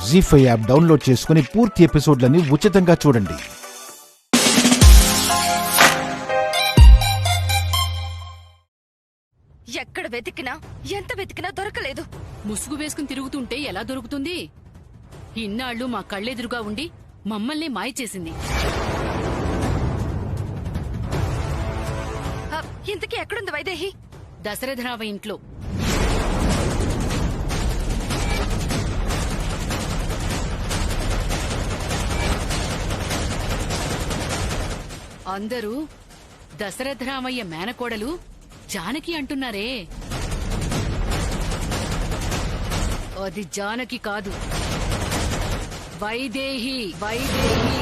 జీ5 app download చేసుకుని పూర్తి ఎపిసోడ్లని ఉచితంగా చూడండి. ఎక్కడ వెతికినా ఎంత వెతికినా దొరకలేదు. ముసుగు వేసుకుని తిరుగుతుంటే ఎలా దొరుకుతుంది? ఇన్నాళ్లు మా కళ్ళెదురుగా ఉండి మమ్మల్ని మాయ చేసింది. ఇంతకీ ఎక్కడుంది వైదేహి? దశరథరావ ఇంట్లో. అందరూ దశరథరామయ్య మేనకోడలు జానకి అంటున్నారే. అది జానకి కాదు, వైదేహి. వైదేహి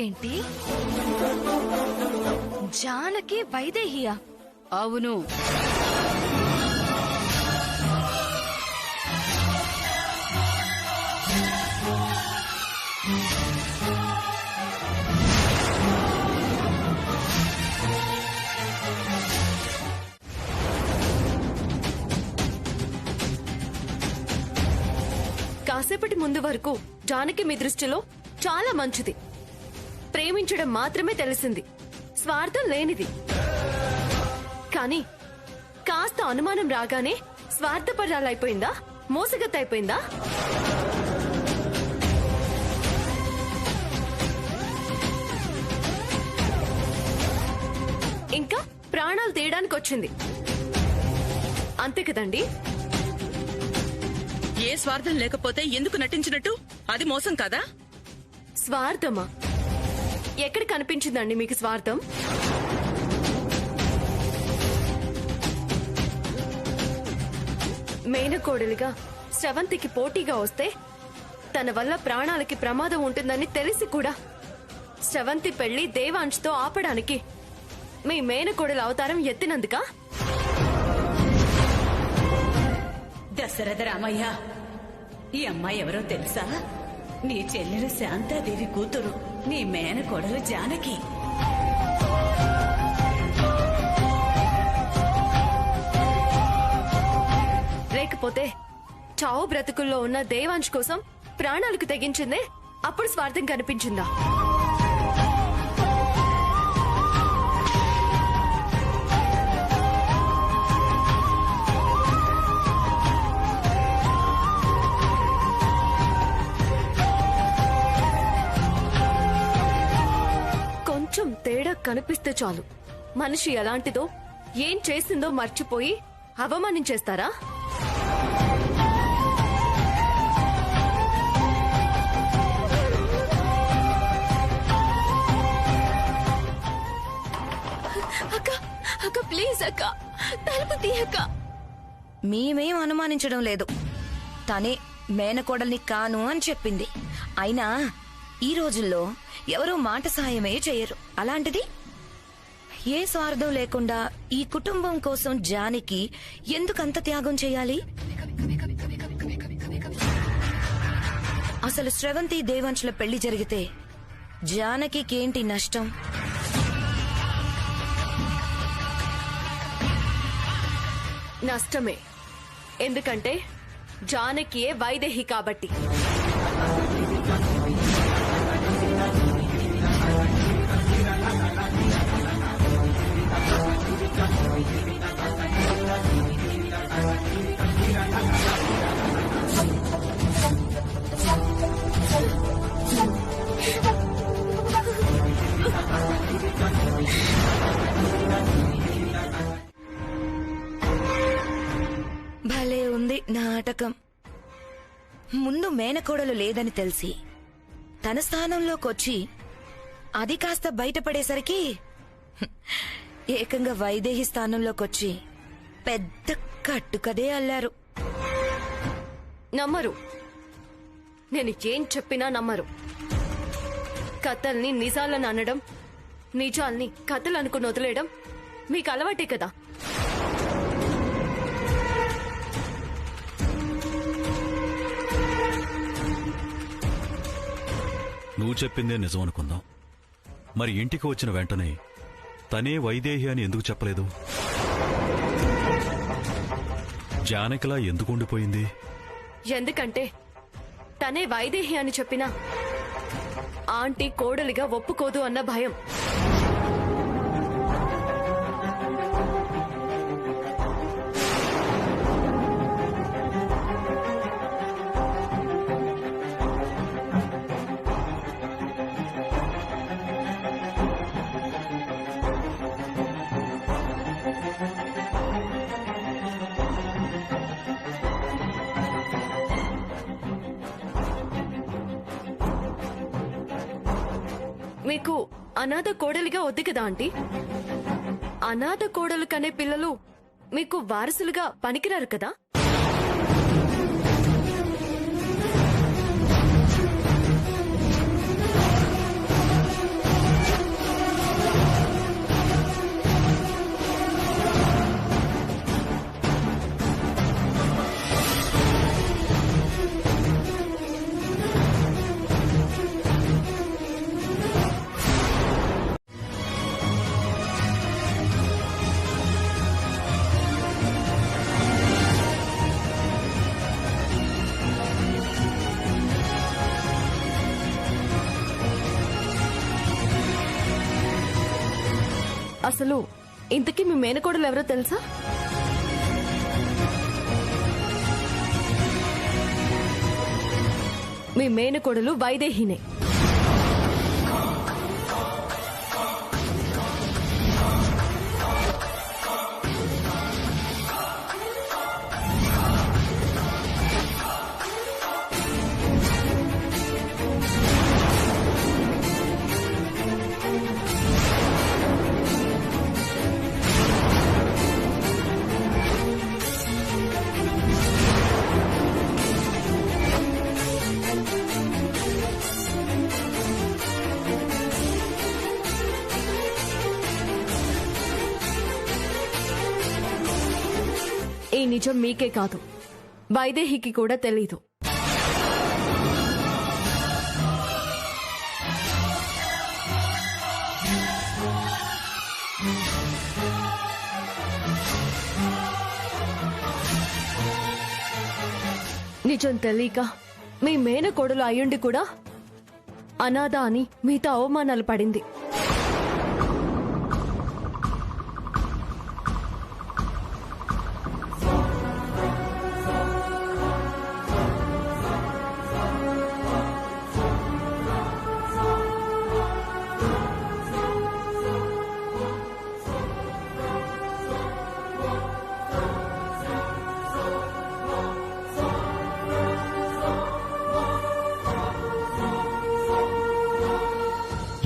ఏంటి? జానకి వైదేహియా? అవును. కాసేపటి ముందు వరకు జానకి మీ దృష్టిలో చాలా మంచిది, ప్రేమించడం మాత్రమే తెలిసింది, స్వార్థం లేనిది. కానీ కాస్త అనుమానం రాగానే స్వార్థపరాలైపోయిందా, మోసగత్తైపోయిందా? ఇంకా ప్రాణాలు తీయడానికి వచ్చింది అంతే కదండి? ఏ స్వార్థం లేకపోతే ఎందుకు నటించినట్టు? అది మోసం కాదా? స్వార్థమా? ఎక్కడ కనిపించిందండి మీకు స్వార్థం? మేనకోడలిగా శ్రవంతికి పోటీగా వస్తే తన వల్ల ప్రాణాలకి ప్రమాదం ఉంటుందని తెలిసి కూడా శ్రవంతి పెళ్లి దేవాంశ్తో ఆపడానికి మీ మేనకోడల అవతారం ఎత్తినందుకా? దశరథ రామయ్య, ఈ అమ్మాయి ఎవరో తెలుసా? నీ చెల్లెలు శాంతాదేవి కూతురు, నీ మేనకోడలు జానకి. లేకపోతే చావు బ్రతుకుల్లో ఉన్న దేవాంశ్ కోసం ప్రాణాలకు తెగించిందే అప్పుడు స్వార్థం కనిపించిందా? కొంచెం తేడా కనిపిస్తే చాలు మనిషి ఎలాంటిదో, ఏం చేసిందో మర్చిపోయి అవమానించేస్తారా? అక్క అక్క ప్లీజ్ అక్క, తలుపు తీయక్క. మేమేం అనుమానించడం లేదు, తనే మేనకోడల్ని కాను అని చెప్పింది. అయినా ఈ రోజుల్లో ఎవరూ మాట సాయమే చేయరు. అలాంటిది ఏ స్వార్థం లేకుండా ఈ కుటుంబం కోసం జానకి ఎందుకంత త్యాగం చేయాలి? అసలు శ్రవంతి దేవాంశుల పెళ్లి జరిగితే జానకికేంటి నష్టం? నష్టమే. ఎందుకంటే జానకియే వైదేహి కాబట్టి. భలే ఉంది నాటకం. ముందు మేనకోడలు లేదని తెలిసి తన స్థానంలోకొచ్చి అది కాస్త బయటపడేసరికి ఏకంగా వైదేహి స్థానంలోకొచ్చి పెద్ద కట్టుకదే అల్లారు. నమ్మరు. నేను ఏం చెప్పినా నమ్మరు. కథల్ని నిజాలని అనడం, నిజాల్ని కథలు అనుకుని వదిలేయడం మీకు అలవాటే కదా. నువ్వు చెప్పిందే నిజం అనుకుందాం. మరి ఇంటికి వచ్చిన వెంటనే తనే వైదేహి అని ఎందుకు చెప్పలేదు? జానకిలా ఎందుకు ఉండిపోయింది? ఎందుకంటే తనే వైదేహి అని చెప్పినా ఆంటీ కోడలిగా ఒప్పుకోదు అన్న భయం. మీకు అనాథ కోడలిగా వద్దు కదా ఆంటీ? అనాథ కోడలు కనే పిల్లలు మీకు వారసులుగా పనికిరారు కదా? అసలు ఇంతకీ మీ మేనకోడలు ఎవరో తెలుసా? మీ మేనకోడలు వైదేహినే. ఈ నిజం మీకే కాదు, వైదేహికి కూడా తెలీదు. నిజం తెలియక మీ మేనకోడలు అయ్యుండి కూడా అనాథ అని మీతో అవమానాలు పడింది.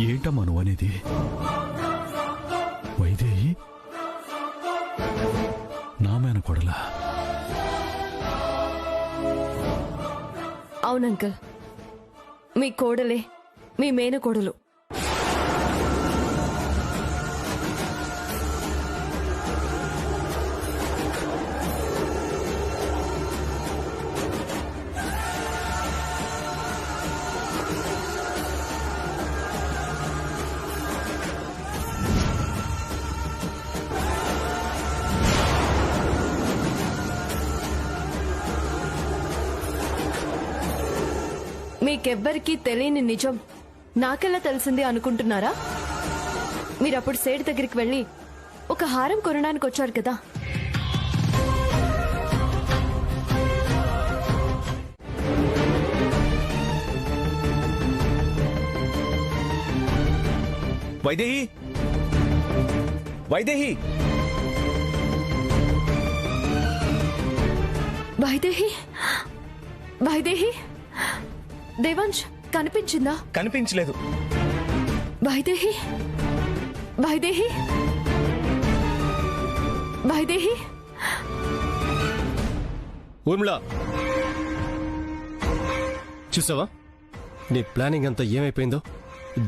ఏంటమ్మా నువ్వు అనేది? వైదేహి నా మేనకోడలా? అవునంకల్, మీ కోడలే మీ మేనకోడలు. మీకెవ్వరికీ తెలియని నిజం నాకెలా తెలిసింది అనుకుంటున్నారా? మీరప్పుడు సేటు దగ్గరికి వెళ్ళి ఒక హారం కొనడానికి వచ్చారు కదా. వైదేహి, వైదేహి, వైదేహి, వైదేహి, దేవాంశ్ కనిపించిందా? కనిపించలేదు. వైదేహి, వైదేహి, వైదేహి. ఊర్మిళ, చూసావా నీ ప్లానింగ్ అంతా ఏమైపోయిందో?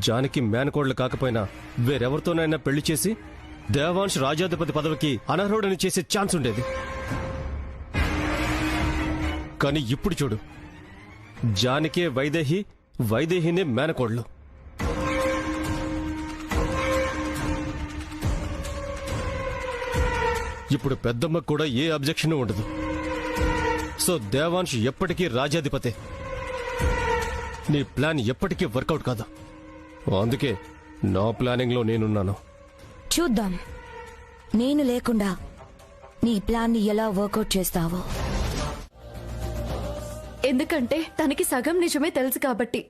జానకి మేనకోడలు కాకపోయినా వేరెవరితోనైనా పెళ్లి చేసి దేవాంశ్ రాజ్యాధిపతి పదవికి అనర్హుడని చేసే ఛాన్స్ ఉండేది. కానీ ఇప్పుడు చూడు, జానకి వైదేహి వైదేహినే మేనకోడలు. ఇప్పుడు పెద్దమ్మకు కూడా ఏ అబ్జెక్షన్ ఉండదు. సో దేవాంశ్ ఎప్పటికీ రాజ్యాధిపతే. నీ ప్లాన్ ఎప్పటికీ వర్కౌట్ కాదు. అందుకే నా ప్లానింగ్లో నేనున్నాను. చూద్దాం నేను లేకుండా నీ ప్లాన్ని ఎలా వర్కౌట్ చేస్తావో. ఎందుకంటే తనకి సగం నిజమే తెలుసు కాబట్టి.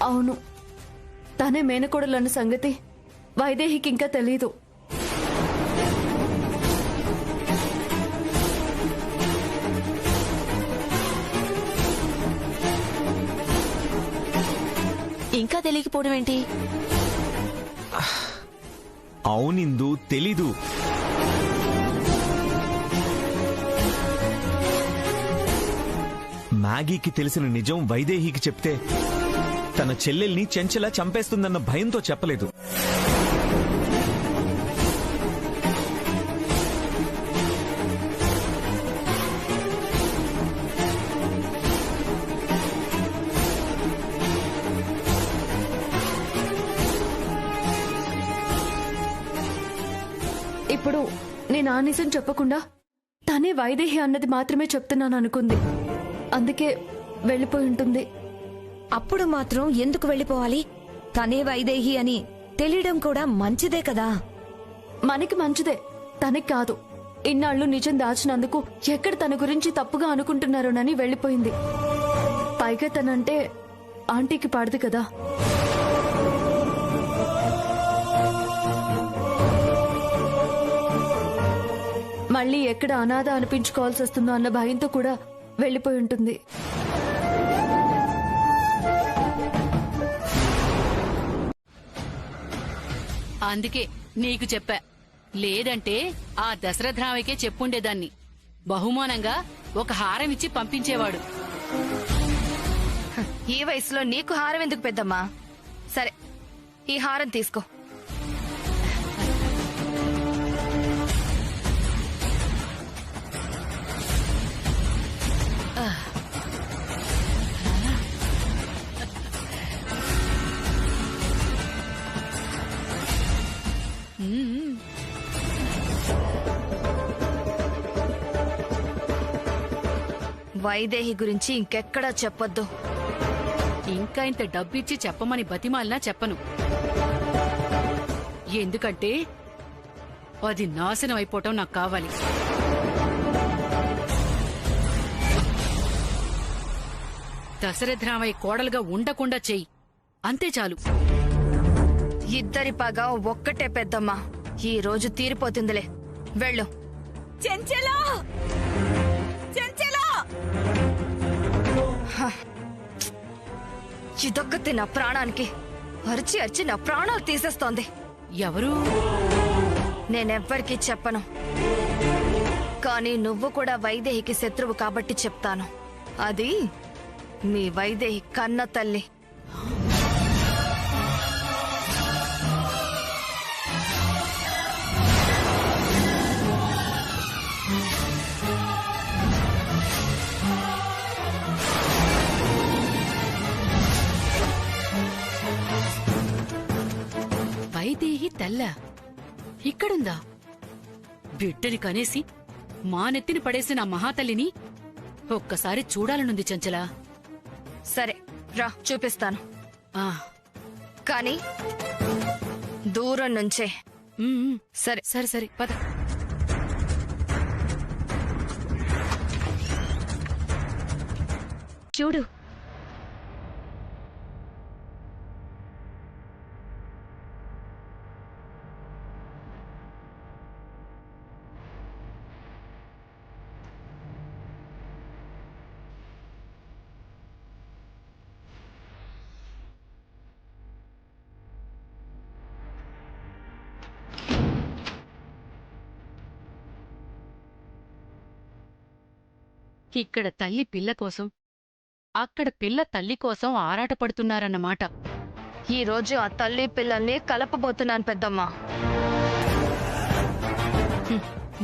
అవును, తనే మేనకోడలన్న సంగతి వైదేహికి ఇంకా తెలీదు. ఇంకా తెలియకపోవడం ఏంటి? అవునిందు తెలీదు. మ్యాగీకి తెలిసిన నిజం వైదేహికి చెప్తే తన చెల్లెల్ని చెంచలా చంపేస్తుందన్న భయంతో చెప్పలేదు. ఇప్పుడు నేను ఆ నిజం చెప్పకుండా తనే వైదేహి అన్నది మాత్రమే చెప్తున్నాను అనుకుంది. అందుకే వెళ్ళిపోయి ఉంటుంది. అప్పుడు మాత్రం ఎందుకు వెళ్ళిపోవాలి? తనే వైదేహి అని తెలియడం కూడా మంచిదే కదా. మనకి మంచిదే, తనకి కాదు. ఇన్నాళ్లు నిజం దాచినందుకు ఎక్కడ తన గురించి తప్పుగా అనుకుంటున్నారోనని వెళ్ళిపోయింది. పైగా తనంటే ఆంటీకి పడదు కదా. మళ్ళీ ఎక్కడ అనాథ అనిపించుకోవాల్సి వస్తుందో అన్న భయంతో కూడా వెళ్ళిపోయి ఉంటుంది. అందుకే నీకు చెప్పా, లేదంటే ఆ దశరథరామయ్యకే చెప్పుండేదాన్ని. బహుమానంగా ఒక హారం ఇచ్చి పంపించేవాడు. ఈ వయసులో నీకు హారం ఎందుకు పెద్దమ్మా? సరే, ఈ హారం తీసుకో. వైదేహి గురించి ఇంకెక్కడా చెప్పొద్దు. ఇంకా ఇంత డబ్బిచ్చి చెప్పమని బతిమాలినా చెప్పను. ఎందుకంటే అది నాశనం అయిపోవటం నాకు కావాలి. దశరథరామయ్య కోడలుగా ఉండకుండా చెయ్యి, అంతే చాలు. ఇద్దరి పగ ఒక్కటే పెద్దమ్మా. ఈ రోజు తీరిపోతుందిలే. వెళ్ళు. చెంచలా చెంచలా ఇదొక్కతి నా ప్రాణానికి అరిచి అరిచి నా ప్రాణాలు తీసేస్తోంది. ఎవరు? నేనెవ్వరికీ చెప్పను. కానీ నువ్వు కూడా వైదేహికి శత్రువు కాబట్టి చెప్తాను. అది మీ వైదేహి కన్న తల్లి. వైదేహి తెల్ల ఇక్కడుందా? బిడ్డని కనేసి మా నెత్తిని పడేసిన ఆ మహాతల్లిని ఒక్కసారి చూడాలనుంది చంచలా. సరే రా, చూపిస్తాను. ఆ కానీ దూరం నుంచే. సరే సరే సరే పద. చూడు, ఇక్కడ తల్లి పిల్ల కోసం అక్కడ పిల్ల తల్లి కోసం ఆరాటపడుతున్నారన్నమాట. ఈ రోజు ఆ తల్లి పిల్లల్ని కలపబోతున్నాను పెద్దమ్మ.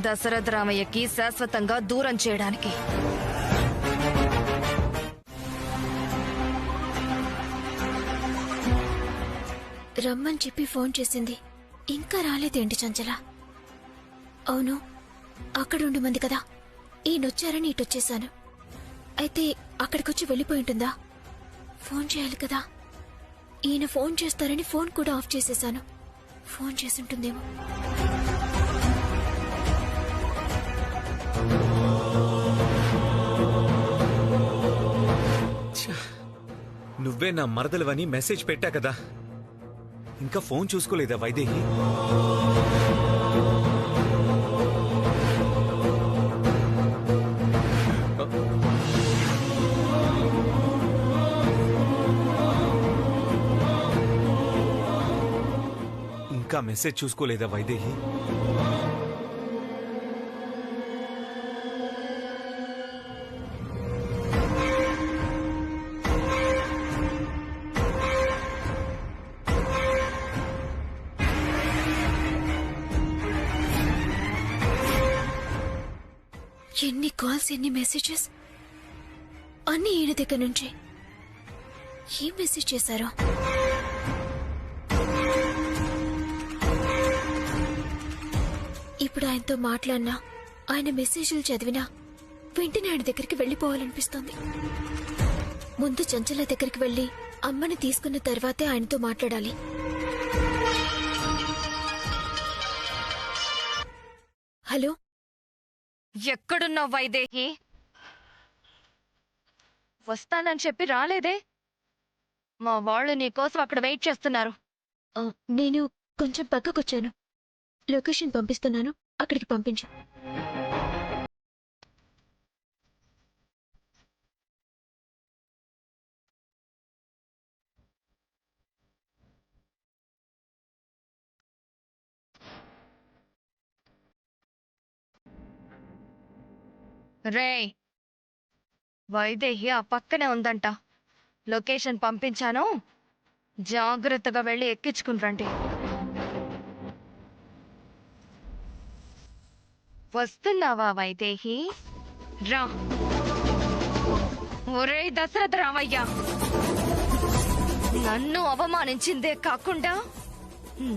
దశరథ రామయ్యకి శాశ్వతంగా దూరం చేయడానికి. రమ్మని చెప్పి ఫోన్ చేసింది, ఇంకా రాలేదేంటి చంచల? అవును, అక్కడుండి మంది కదా, ఈయనొచ్చారని ఇటొచ్చేశాను. అయితే అక్కడికొచ్చి వెళ్ళిపోయి ఉంటుందా? ఫోన్ చేయాలి కదా. ఈయన ఫోన్ చేస్తారని ఫోన్ కూడా ఆఫ్ చేసేశాను. ఫోన్ చేసుంటుందేమో. నువ్వే నా మరదలవని మెసేజ్ పెట్టా కదా, ఇంకా ఫోన్ చూసుకోలేదా వైదేహి? ఇంకా మెసేజ్ చూసుకోలేదా వైదేహి? ఎన్ని కాల్స్, ఎన్ని మెసేజెస్, అన్ని ఈయన దగ్గర నుంచి. ఏం మెసేజ్ చేశారో? ఇప్పుడు ఆయనతో మాట్లాడినా, ఆయన మెసేజ్లు చదివినా వెంటనే ఆయన దగ్గరికి వెళ్లిపోవాలనిపిస్తోంది. ముందు చంచల దగ్గరికి వెళ్లి అమ్మని తీసుకున్న తర్వాతే ఆయనతో మాట్లాడాలి. హలో, ఎక్కడున్నావు వైదేహి? వస్తానని చెప్పి రాలేదే? మా వాళ్ళు నీకోసం అక్కడ వెయిట్ చేస్తున్నారు. నేను కొంచెం పక్కకొచ్చాను. లొకేషన్ పంపిస్తున్నాను, అక్కడికి పంపించు. రేయ్, వైదేహి ఆ పక్కనే ఉందంట. లొకేషన్ పంపించాను, జాగ్రత్తగా వెళ్ళి ఎక్కించుకుని రండి. వస్తున్నావా వైదేహి? రా. ఒరేయ్ దశరథ రామయ్య, నన్ను అవమానించిందే కాకుండా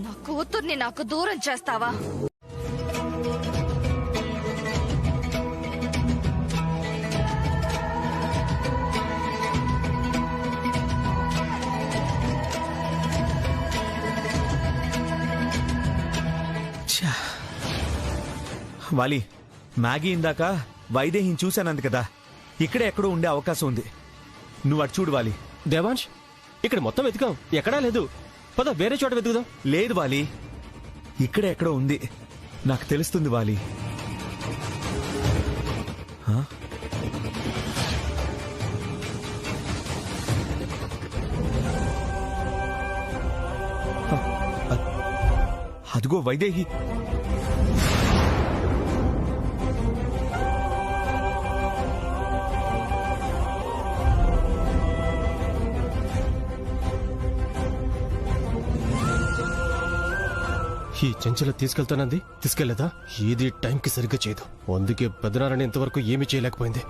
నా కూతుర్ని నాకు దూరం చేస్తావా? వాలి, మ్యాగీ ఇందాక వైదేహిని చూశానంది కదా, ఇక్కడే ఎక్కడో ఉండే అవకాశం ఉంది. నువ్వు అటు చూడు వాలి. దేవాంశ్, ఇక్కడ మొత్తం వెతికాం, ఎక్కడా లేదు. పద వేరే చోట వెతుకుదాం. లేదు వాలి, ఇక్కడే ఎక్కడో ఉంది, నాకు తెలుస్తుంది వాలి. అదిగో వైదేహి. ఈ చెంచల తీసుకెళ్తానంది, తీసుకెళ్లేదా? ఇది టైంకి సరిగ్గా చేయదు. అందుకే పెదనారాయణ ఇంతవరకు ఏమీ చేయలేకపోయింది.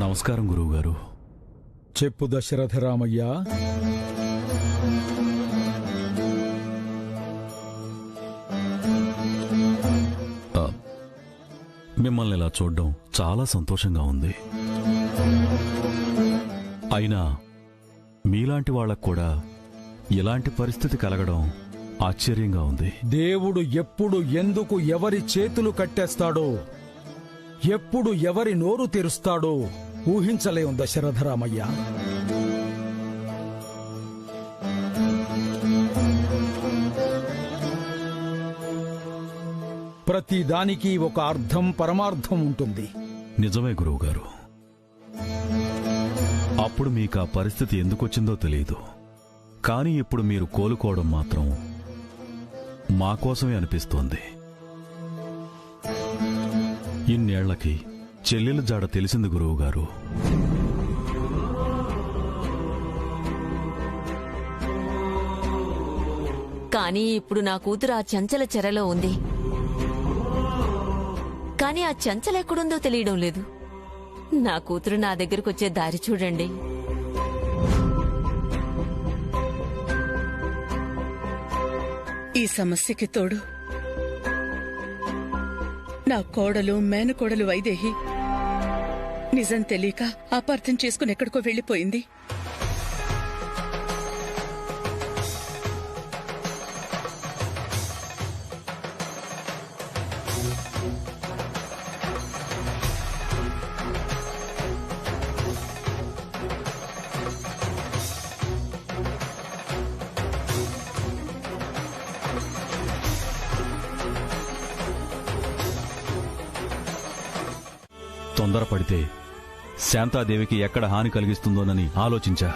నమస్కారం గురువుగారు. చెప్పు దశరథ రామయ్య. మిమ్మల్ని ఇలా చూడడం చాలా సంతోషంగా ఉంది. అయినా మీలాంటి వాళ్ళకు కూడా ఇలాంటి పరిస్థితి కలగడం ఆశ్చర్యంగా ఉంది. దేవుడు ఎప్పుడు ఎందుకు ఎవరి చేతులు కట్టేస్తాడో, ఎప్పుడు ఎవరి నోరు తెరుస్తాడో ఊహించలేం దశరథరామయ్య. ప్రతి దానికి ఒక అర్థం పరమార్థం ఉంటుంది. నిజమే గురువుగారు. అప్పుడు మీకు ఆ పరిస్థితి ఎందుకొచ్చిందో తెలియదు, కానీ ఇప్పుడు మీరు కోలుకోవడం మాత్రం మా కోసమే అనిపిస్తోంది. ఇన్నేళ్లకి చెల్లెల జాడ తెలిసింది గురువుగారు. కానీ ఇప్పుడు నా కూతురు ఆ చంచల చెరలో ఉంది. కానీ ఆ చంచల ఎక్కడుందో తెలియడం లేదు. నా కూతురు నా దగ్గరకు వచ్చే దారి చూడండి. ఈ సమస్యకి తోడు నా కోడలు మేనకోడలు వైదేహి నిజం తెలియక అపార్థం చేసుకుని ఎక్కడికో వెళ్లిపోయింది. తొందరపడితే శాంతాదేవికి ఎక్కడ హాని కలిగిస్తుందోనని ఆలోచించా.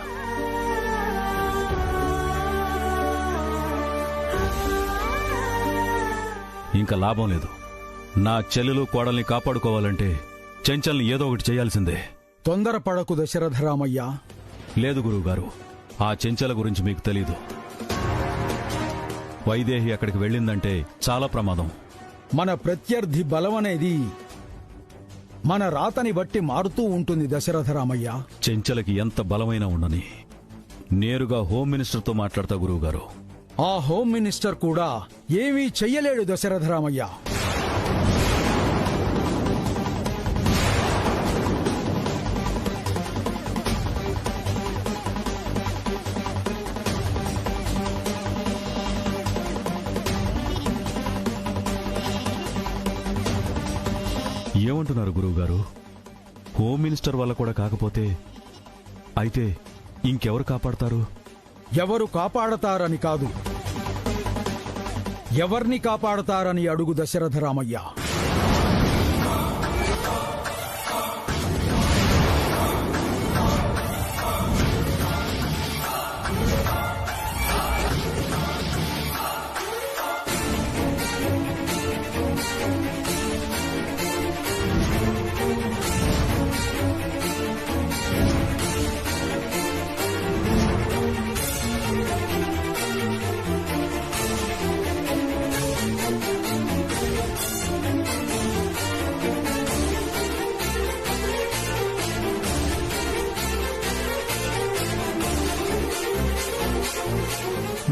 ఇంకా లాభం లేదు. నా చెల్లెలు కోడల్ని కాపాడుకోవాలంటే చెంచల్ని ఏదో ఒకటి చేయాల్సిందే. తొందరపడకు దశరథరామయ్య. లేదు గురువుగారు, ఆ చెంచల గురించి మీకు తెలీదు. వైదేహి అక్కడికి వెళ్ళిందంటే చాలా ప్రమాదం. మన ప్రత్యర్థి బలమనేది మన రాతని బట్టి మారుతూ ఉంటుంది దశరథరామయ్య. చెంచలకి ఎంత బలమైన ఉండని నేరుగా హోమ్ మినిస్టర్తో మాట్లాడతా గురువుగారు. ఆ హోమ్ మినిస్టర్ కూడా ఏమీ చెయ్యలేడు దశరథరామయ్య. ఏమంటున్నారు గురువుగారు? హోమ్ మినిస్టర్ వల్ల కూడా కాకపోతే అయితే ఇంకెవరు కాపాడతారు? ఎవరు కాపాడతారని కాదు, ఎవర్ని కాపాడతారని అడుగు దశరథరామయ్య.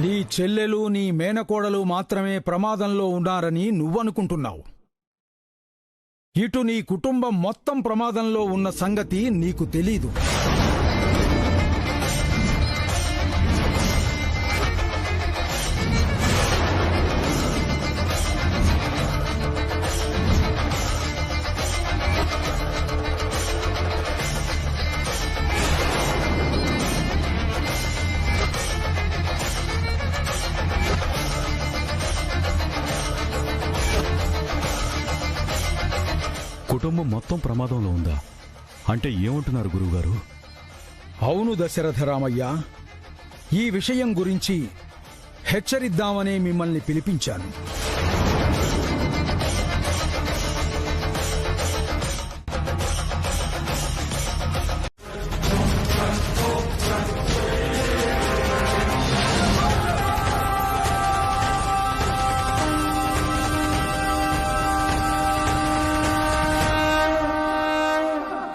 నీ చెల్లెలు నీ మేనకోడలు మాత్రమే ప్రమాదంలో ఉన్నారని నువ్వనుకుంటున్నావు. ఇటు నీ కుటుంబం మొత్తం ప్రమాదంలో ఉన్న సంగతి నీకు తెలీదు. కుటుంబం మొత్తం ప్రమాదంలో ఉందా అంటే ఏమంటున్నారు గురువుగారు? అవును దశరథరామయ్య, ఈ విషయం గురించి హెచ్చరిద్దామనే మిమ్మల్ని పిలిపించాను.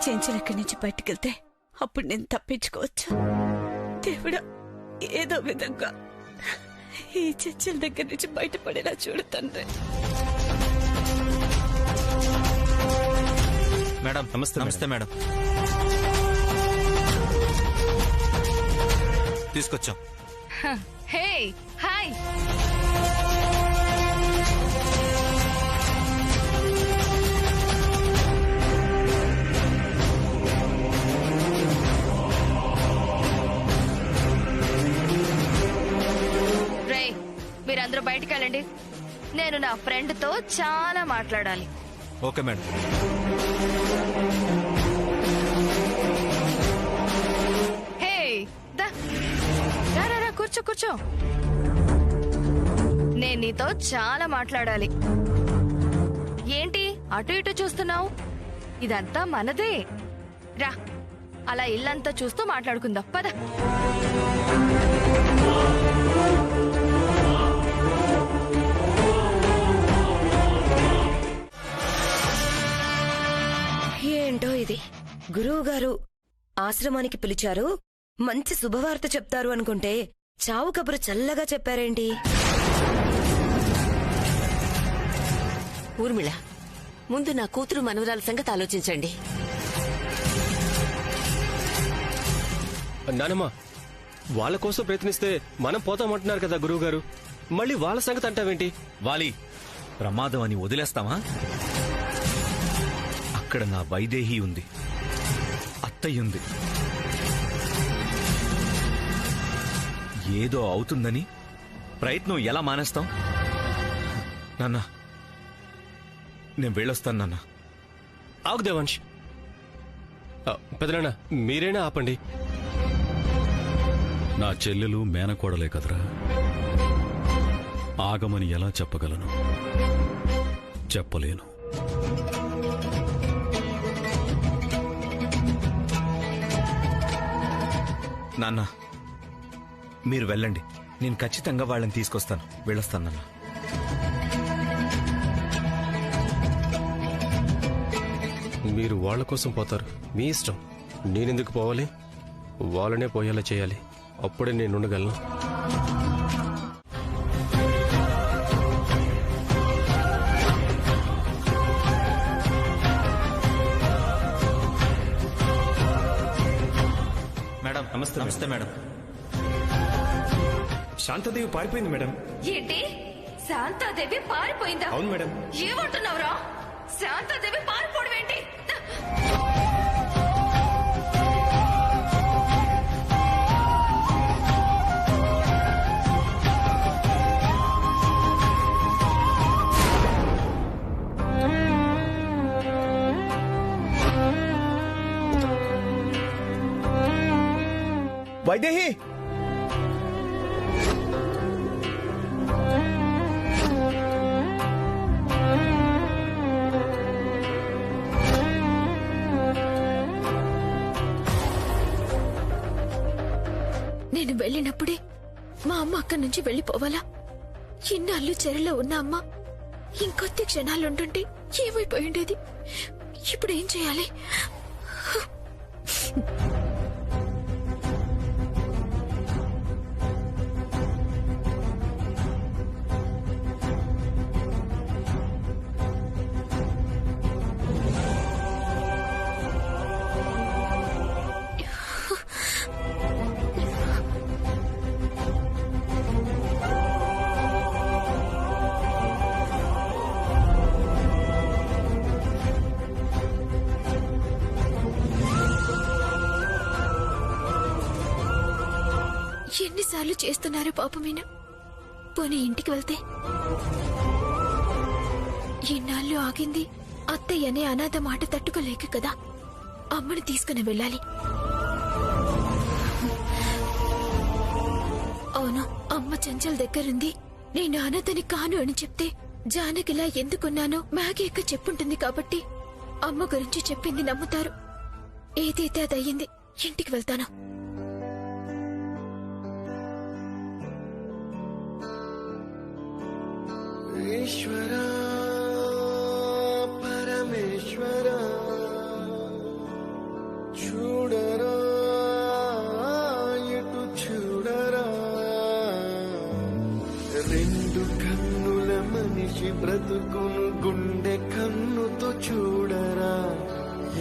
చెంచలక్కడి నుంచి బయటకెళ్తే అప్పుడు నేను తప్పించుకోవచ్చు. దేవుడా, ఏదో విధంగా ఈ చెంచల దగ్గర నుంచి బయటపడేలా చూడు తండ్రి. మేడం నమస్తే మేడం. తీసుకొచ్చాం. Hey hi. రే, మీరందరూ బయటికి వెళ్ళండి. నేను నా ఫ్రెండ్ తో చాలా మాట్లాడాలి. Okay madam. హే రా, కూర్చో కూర్చో. నేను నీతో చాలా మాట్లాడాలి. ఏంటి అటు ఇటు చూస్తున్నావు? ఇదంతా మనదే. రా, అలా ఇల్లంతా చూస్తూ మాట్లాడుకుందాం పద. ఏంటో ఇది, గురువు గారు ఆశ్రమానికి పిలిచారు, మంచి శుభవార్త చెప్తారు అనుకుంటే చావు కబురు చల్లగా చెప్పారేంటి? ఊర్మిళ, ముందు నా కూతురు మనవరాల సంగతి ఆలోచించండి. నానమ్మ, వాళ్ళ కోసం ప్రయత్నిస్తే మనం పోతామంటున్నారు కదా గురువు గారు, మళ్ళీ వాళ్ళ సంగతి అంటావేంటి? వాలి, ప్రమాదం అని వదిలేస్తామా? అక్కడ నా వైదేహి ఉంది, అత్తయ్యుంది. ఏదో అవుతుందని ప్రయత్నం ఎలా మానేస్తాం? నాన్న, నేను వెళ్ళొస్తాను నాన్న. ఆగు దేవాంశ్. పెదనాన్న, మీరైనా ఆపండి. నా చెల్లెలు మేనకోడలే కదరా, ఆగమని ఎలా చెప్పగలను? చెప్పలేను. నాన్న, మీరు వెళ్ళండి, నేను ఖచ్చితంగా వాళ్ళని తీసుకొస్తాను. వెళ్ళొస్తాను నాన్న. మీరు వాళ్ళ కోసం పోతారు, మీ ఇష్టం. నేనెందుకు పోవాలి? వాళ్ళనే పోయేలా చేయాలి, అప్పుడే నేను ఉండగలను. మేడం నమస్తే మేడం. శాంతాదేవి పారిపోయింది మేడం. ఏంటి, శాంతాదేవి పారిపోయిందా? అవును మేడం. ఏమంటున్నావురా? శాంతాదేవి పారిపోవడం ఏంటి? వైదేహి, నేను వెళ్ళినప్పుడే మా అమ్మ అక్కడి నుంచి వెళ్ళిపోవాలా? ఇన్నాళ్ళు చెరలో ఉన్న అమ్మ ఇంకొద్ది క్షణాలుంటుంటే ఏమైపోయి ఉండేది? ఇప్పుడు ఏం చేయాలి? ఎన్నిసార్లు చేస్తున్నారు పాపమీన? పోనీ ఇంటికి వెళ్తే? ఇన్నాళ్ళు ఆగింది అత్తయ్య అనే అనాథ మాట తట్టుకోలేక కదా. అమ్మని తీసుకుని వెళ్ళాలి. అవును, అమ్మ చంచల్ దగ్గరుంది. నేను అనాథని కాను అని చెప్తే జానకిలా ఎందుకున్నానో మ్యాగీ అక్క చెప్పుంటుంది కాబట్టి అమ్మ గురించి చెప్పింది నమ్ముతారు. ఏదైతే అదయ్యింది, ఇంటికి వెళ్తాను. ఈశ్వరా పరమేశ్వరా చూడరా ఎటు చూడరా, రెండు కన్నుల మనిషి బ్రతుకును గుండె కన్నుతో చూడరా,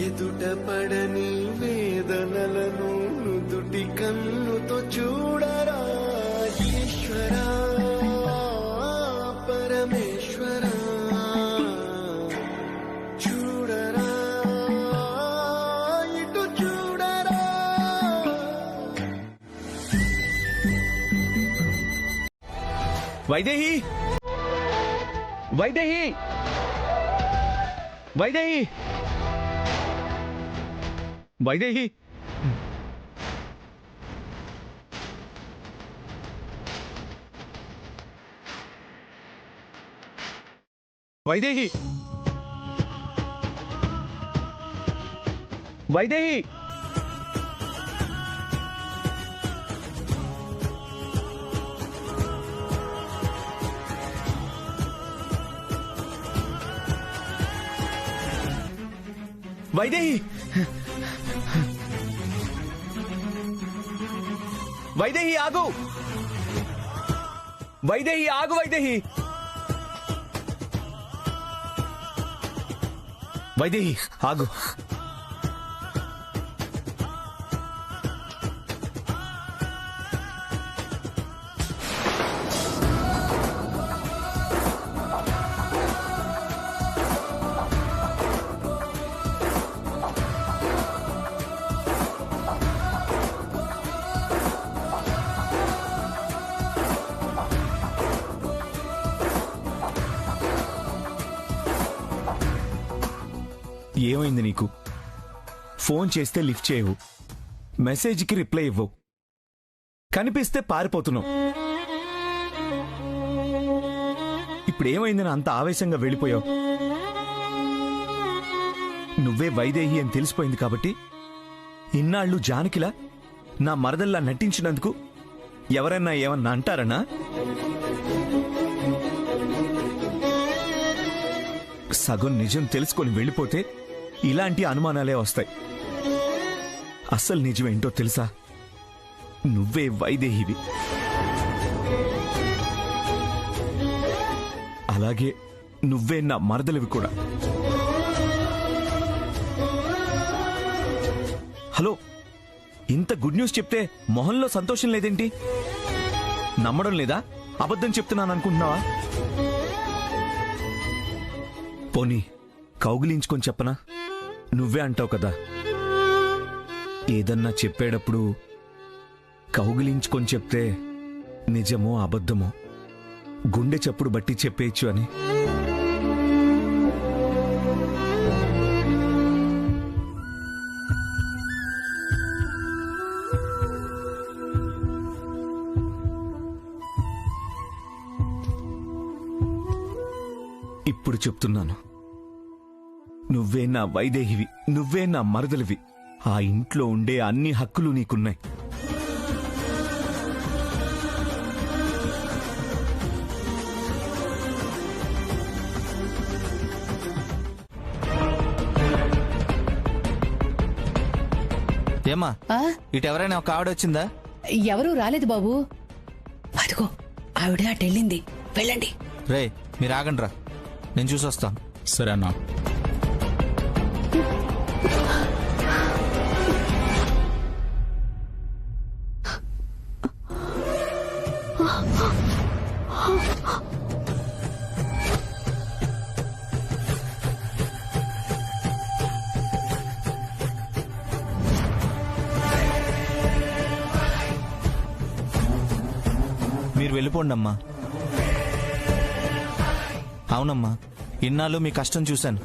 ఎదుట పడని వేదనలను నుదుటి కన్నుతో చూడరా ఈశ్వరా పరమేశ్వరా చూడరా ఇటు చూడరా. వైదేహి వైదేహి వైదేహి వైదేహి వైదేహి వైదేహి వైదేహి వైదేహి ఆగు వైదేహి ఆగు వైదేహి వైదేహి ఆగు ఏమైంది నీకు? ఫోన్ చేస్తే లిఫ్ట్ చేయవు, మెసేజ్కి రిప్లై ఇవ్వవు, కనిపిస్తే పారిపోతున్నావు. ఇప్పుడు ఏమైందని అంత ఆవేశంగా వెళ్ళిపోయావు? నువ్వే వైదేహి అని తెలిసిపోయింది కాబట్టి ఇన్నాళ్ళు జానకిలా నా మరదల్లా నటించినందుకు ఎవరన్నా ఏమన్నా అంటారనా? సగం నిజం తెలుసుకొని వెళ్ళిపోతే ఇలాంటి అనుమానాలే వస్తాయి. అసలు నిజమేంటో తెలుసా? నువ్వే వైదేహివి. అలాగే నువ్వే నా మరదలివి కూడా. హలో, ఇంత గుడ్ న్యూస్ చెప్తే మొహంలో సంతోషం లేదేంటి? నమ్మడం లేదా? అబద్ధం చెప్తున్నాను అనుకుంటున్నావా? పోనీ కౌగిలించుకొని చెప్పనా? నువ్వే అంటావు కదా, ఏదన్నా చెప్పేటప్పుడు కౌగిలించుకొని చెప్తే నిజమో అబద్ధమో గుండె చప్పుడు బట్టి చెప్పేయచ్చు అని. ఇప్పుడు చెప్తున్నాను, నువ్వే నా వైదేహివి, నువ్వే నా మరదలివి. ఆ ఇంట్లో ఉండే అన్ని హక్కులు నీకున్నాయి. ఏమ్మా, ఇటు ఎవరైనా ఒక ఆవిడ వచ్చిందా? ఎవరూ రాలేదు బాబు. అదిగో ఆవిడ అటెళ్ళింది, వెళ్ళండి. రే, మీరు ఆగండి రా, నేను చూసి వస్తాను. సరే అన్నా. మీరు వెళ్ళిపోండి అమ్మా. అవునమ్మా, ఇన్నాళ్ళు మీ కష్టం చూశాను,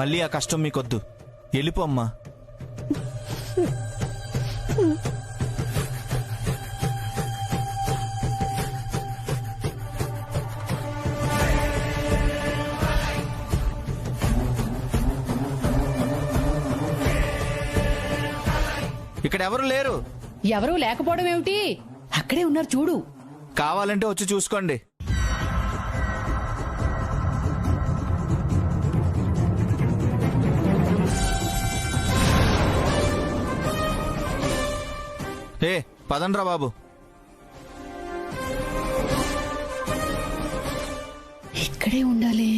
మళ్ళీ ఆ కష్టం మీకొద్దు. వెళ్ళిపో అమ్మా. ఇక్కడ ఎవరు లేరు. ఎవరూ లేకపోవడం ఏమిటి? అక్కడే ఉన్నారు చూడు. కావాలంటే వచ్చి చూసుకోండి. ఏ పదండ్రా బాబు. ఇక్కడే ఉండాలి.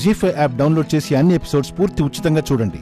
జీ5 యాప్ డౌన్లోడ్ చేసి అన్ని ఎపిసోడ్స్ పూర్తి ఉచితంగా చూడండి.